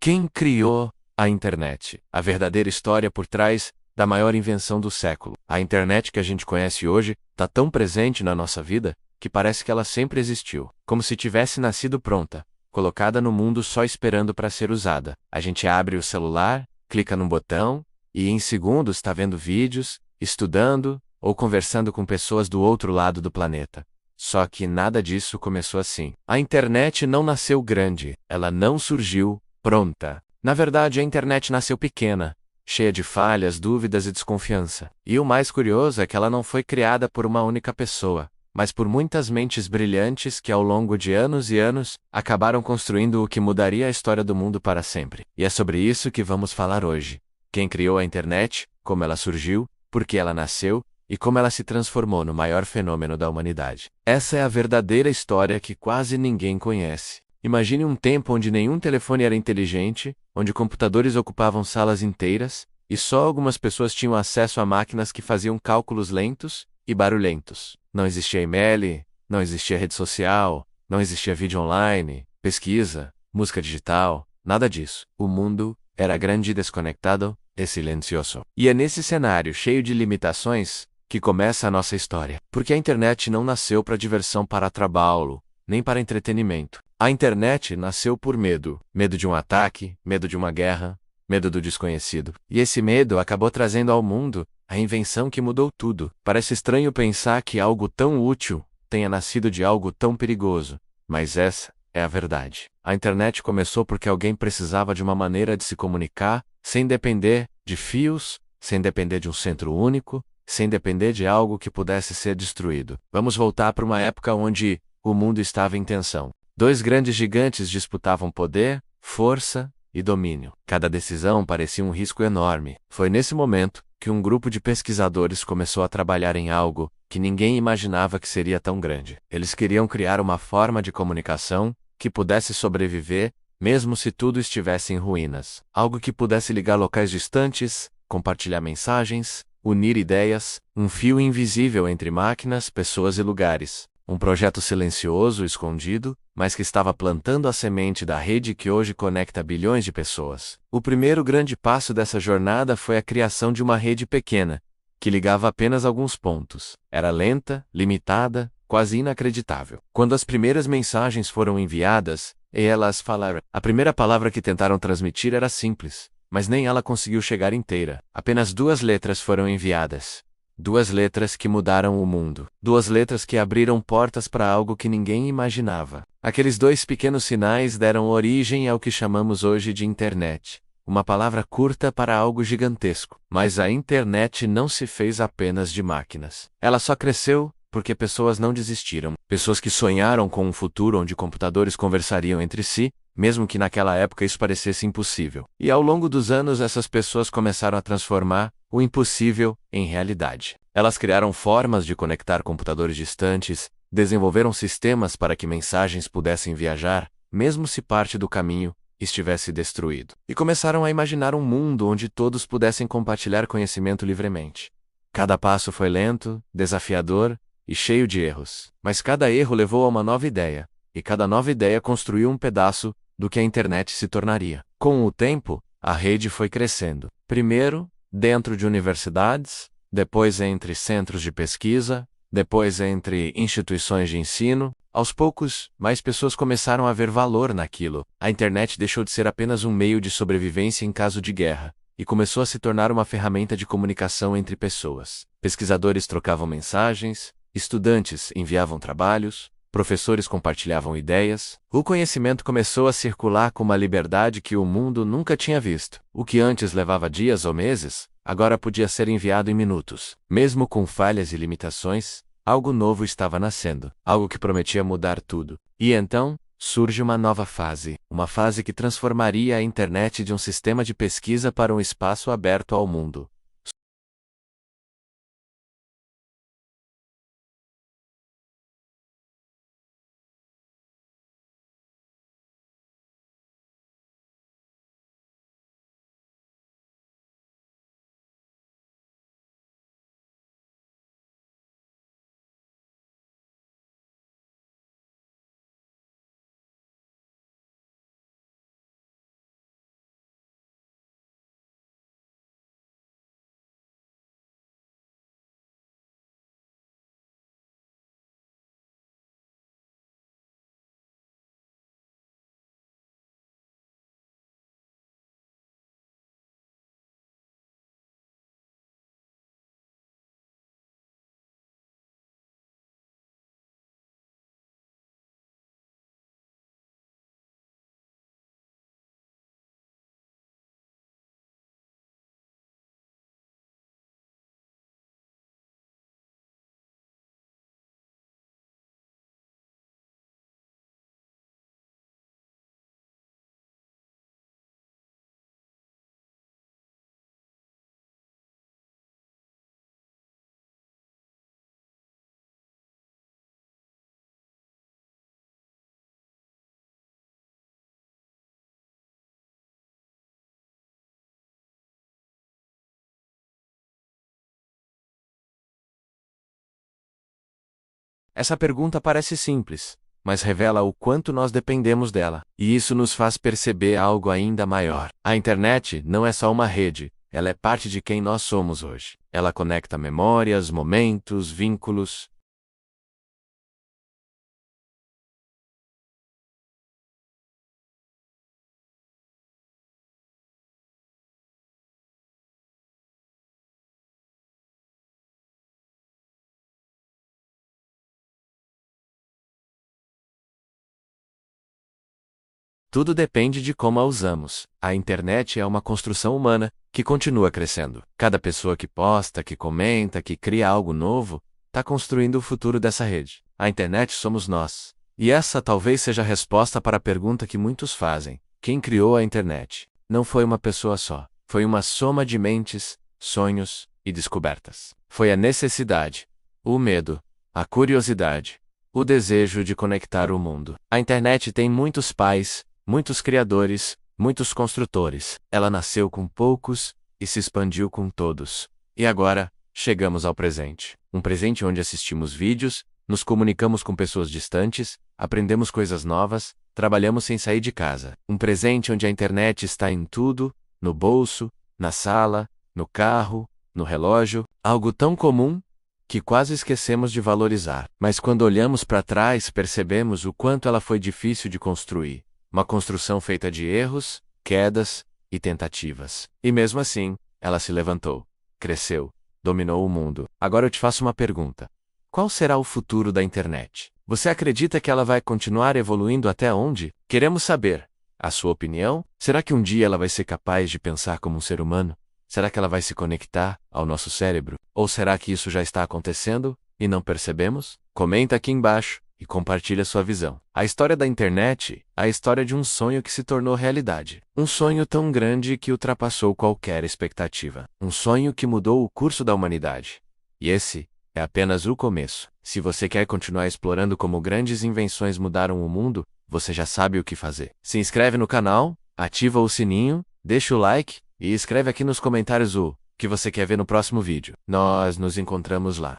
Quem criou a internet? A verdadeira história por trás da maior invenção do século. A internet que a gente conhece hoje está tão presente na nossa vida que parece que ela sempre existiu, como se tivesse nascido pronta, colocada no mundo só esperando para ser usada. A gente abre o celular, clica num botão e em segundos está vendo vídeos, estudando ou conversando com pessoas do outro lado do planeta. Só que nada disso começou assim. A internet não nasceu grande, ela não surgiu pronta. Na verdade, a internet nasceu pequena, cheia de falhas, dúvidas e desconfiança. E o mais curioso é que ela não foi criada por uma única pessoa, mas por muitas mentes brilhantes que ao longo de anos e anos acabaram construindo o que mudaria a história do mundo para sempre. E é sobre isso que vamos falar hoje. Quem criou a internet, como ela surgiu, por que ela nasceu e como ela se transformou no maior fenômeno da humanidade. Essa é a verdadeira história que quase ninguém conhece. Imagine um tempo onde nenhum telefone era inteligente, onde computadores ocupavam salas inteiras, e só algumas pessoas tinham acesso a máquinas que faziam cálculos lentos e barulhentos. Não existia e-mail, não existia rede social, não existia vídeo online, pesquisa, música digital, nada disso. O mundo era grande, desconectado e silencioso. E é nesse cenário cheio de limitações que começa a nossa história. Porque a internet não nasceu para diversão, para trabalho, nem para entretenimento. A internet nasceu por medo. Medo de um ataque, medo de uma guerra, medo do desconhecido. E esse medo acabou trazendo ao mundo a invenção que mudou tudo. Parece estranho pensar que algo tão útil tenha nascido de algo tão perigoso, mas essa é a verdade. A internet começou porque alguém precisava de uma maneira de se comunicar sem depender de fios, sem depender de um centro único, sem depender de algo que pudesse ser destruído. Vamos voltar para uma época onde o mundo estava em tensão. Dois grandes gigantes disputavam poder, força e domínio. Cada decisão parecia um risco enorme. Foi nesse momento que um grupo de pesquisadores começou a trabalhar em algo que ninguém imaginava que seria tão grande. Eles queriam criar uma forma de comunicação que pudesse sobreviver, mesmo se tudo estivesse em ruínas. Algo que pudesse ligar locais distantes, compartilhar mensagens, unir ideias, um fio invisível entre máquinas, pessoas e lugares. Um projeto silencioso, escondido, mas que estava plantando a semente da rede que hoje conecta bilhões de pessoas. O primeiro grande passo dessa jornada foi a criação de uma rede pequena, que ligava apenas alguns pontos. Era lenta, limitada, quase inacreditável. Quando as primeiras mensagens foram enviadas, e elas falaram, a primeira palavra que tentaram transmitir era simples, mas nem ela conseguiu chegar inteira. Apenas 2 letras foram enviadas. 2 letras que mudaram o mundo. 2 letras que abriram portas para algo que ninguém imaginava. Aqueles 2 pequenos sinais deram origem ao que chamamos hoje de internet. Uma palavra curta para algo gigantesco. Mas a internet não se fez apenas de máquinas. Ela só cresceu porque pessoas não desistiram. Pessoas que sonharam com um futuro onde computadores conversariam entre si, mesmo que naquela época isso parecesse impossível. E ao longo dos anos essas pessoas começaram a transformar o impossível em realidade. Elas criaram formas de conectar computadores distantes, desenvolveram sistemas para que mensagens pudessem viajar, mesmo se parte do caminho estivesse destruído. E começaram a imaginar um mundo onde todos pudessem compartilhar conhecimento livremente. Cada passo foi lento, desafiador e cheio de erros. Mas cada erro levou a uma nova ideia, e cada nova ideia construiu um pedaço do que a internet se tornaria. Com o tempo, a rede foi crescendo. Primeiro, dentro de universidades, depois entre centros de pesquisa, depois entre instituições de ensino. Aos poucos, mais pessoas começaram a ver valor naquilo. A internet deixou de ser apenas um meio de sobrevivência em caso de guerra, e começou a se tornar uma ferramenta de comunicação entre pessoas. Pesquisadores trocavam mensagens, estudantes enviavam trabalhos, professores compartilhavam ideias. O conhecimento começou a circular com uma liberdade que o mundo nunca tinha visto. O que antes levava dias ou meses, agora podia ser enviado em minutos. Mesmo com falhas e limitações, algo novo estava nascendo, algo que prometia mudar tudo. E então, surge uma nova fase. Uma fase que transformaria a internet de um sistema de pesquisa para um espaço aberto ao mundo. Essa pergunta parece simples, mas revela o quanto nós dependemos dela. E isso nos faz perceber algo ainda maior. A internet não é só uma rede, ela é parte de quem nós somos hoje. Ela conecta memórias, momentos, vínculos. Tudo depende de como a usamos. A internet é uma construção humana que continua crescendo. Cada pessoa que posta, que comenta, que cria algo novo, está construindo o futuro dessa rede. A internet somos nós. E essa talvez seja a resposta para a pergunta que muitos fazem: quem criou a internet? Não foi uma pessoa só. Foi uma soma de mentes, sonhos e descobertas. Foi a necessidade, o medo, a curiosidade, o desejo de conectar o mundo. A internet tem muitos pais, muitos criadores, muitos construtores. Ela nasceu com poucos e se expandiu com todos. E agora, chegamos ao presente. Um presente onde assistimos vídeos, nos comunicamos com pessoas distantes, aprendemos coisas novas, trabalhamos sem sair de casa. Um presente onde a internet está em tudo, no bolso, na sala, no carro, no relógio, algo tão comum que quase esquecemos de valorizar. Mas quando olhamos para trás, percebemos o quanto ela foi difícil de construir. Uma construção feita de erros, quedas e tentativas. E mesmo assim, ela se levantou, cresceu, dominou o mundo. Agora eu te faço uma pergunta. Qual será o futuro da internet? Você acredita que ela vai continuar evoluindo até onde? Queremos saber. A sua opinião? Será que um dia ela vai ser capaz de pensar como um ser humano? Será que ela vai se conectar ao nosso cérebro? Ou será que isso já está acontecendo e não percebemos? Comenta aqui embaixo e compartilha sua visão. A história da internet é a história de um sonho que se tornou realidade. Um sonho tão grande que ultrapassou qualquer expectativa. Um sonho que mudou o curso da humanidade. E esse é apenas o começo. Se você quer continuar explorando como grandes invenções mudaram o mundo, você já sabe o que fazer. Se inscreve no canal, ativa o sininho, deixa o like e escreve aqui nos comentários o que você quer ver no próximo vídeo. Nós nos encontramos lá.